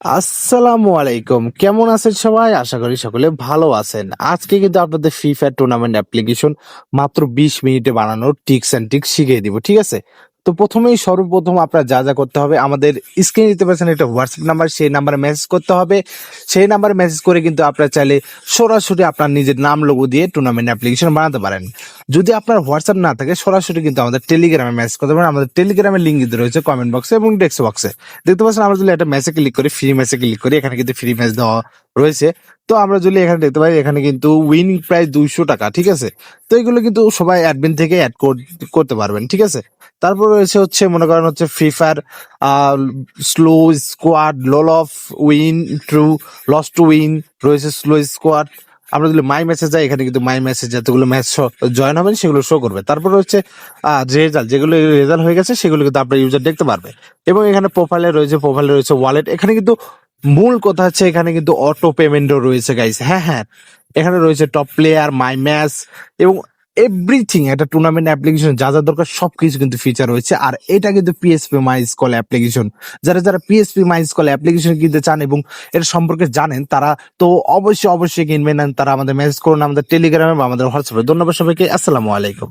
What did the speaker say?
আসসালামু আলাইকুম। কেমন আছেন সবাই? আশা করি সকলে ভালো আছেন। আজকে কিন্তু আপনাদের ফ্রি ফায়ার টুর্নামেন্ট অ্যাপ্লিকেশন মাত্র ২০ মিনিটে বানানোর টিপস অ্যান্ড ট্রিক্স শিখিয়ে দিব। ঠিক আছে? তো সর্বপ্রথম আপনার যা করতে হবে, আমাদের স্ক্রিনে দিতে পারছেন একটা হোয়াটসঅ্যাপ নাম্বার, সেই নাম্বারে মেসেজ করতে হবে। সেই নাম্বারে মেসেজ করে কিন্তু আপনারা চাইলে সরাসরি আপনার নিজের নাম লোগো দিয়ে টুর্নামেন্ট অ্যাপ্লিকেশন বানাতে পারেন। যদি আপনার হোয়াটসঅ্যাপ না থাকে, সরাসরি কিন্তু আমাদের টেলিগ্রামে মেসেজ করতে পারেন। আমাদের টেলিগ্রামের লিঙ্ক কিন্তু রয়েছে কমেন্ট বক্সে এবং টেক্সট বক্সে। দেখতে পাচ্ছেন, আমরা যদি একটা ম্যাচে ক্লিক করি, ফ্রি ম্যাচে ক্লিক করি, এখানে কিন্তু ফ্রি ম্যাচ দেওয়া রয়েছে। তো আমরা যদি এখানে দেখতে পাই, এখানে কিন্তু উইনিং প্রাইস 200 টাকা। ঠিক আছে? তো এগুলো কিন্তু সবাই অ্যাডমিন থেকে অ্যাড করতে পারবেন। ঠিক আছে? তারপর রয়েছে হচ্ছে, মনে করেন হচ্ছে free fire slow squad, lol of win true, loss to win রয়েছে, স্লো স্কোয়াড। আমরা যদি মাই মেসেজ যাই, এখানে কিন্তু মাই মেসেজ যতগুলো ম্যাচ জয়েন হবেন সেগুলো শো করবে। তারপর হচ্ছে রেজাল্ট, যেগুলো রেজাল্ট হয়ে গেছে সেগুলো কিন্তু আপনার ইউজার দেখতে পারবে। এবং এখানে প্রোফাইলে রয়েছে ওয়ালেট। এখানে কিন্তু মূল কথা হচ্ছে, এখানে কিন্তু অটো পেমেন্টও রয়েছে গাইস। হ্যাঁ হ্যাঁ, এখানে রয়েছে টপ প্লেয়ার, মাই ম্যাচ এবং এভরিথিং। একটা টুর্নামেন্ট অ্যাপ্লিকেশন যা দরকার সবকিছু কিন্তু ফিচার রয়েছে। আর এটা কিন্তু পিএসপি মাই স্কল অ্যাপ্লিকেশন। যারা পিএসপি মাই স্কল অ্যাপ্লিকেশন কিনতে চান এবং এর সম্পর্কে জানেন, তারা তো অবশ্যই কিনবেন। তারা আমাদের মেসেজ করুন, আমাদের টেলিগ্রামে বা আমাদের হোয়াটসঅ্যাপে। ধন্যবাদ সবাইকে। আসসালামু আলাইকুম।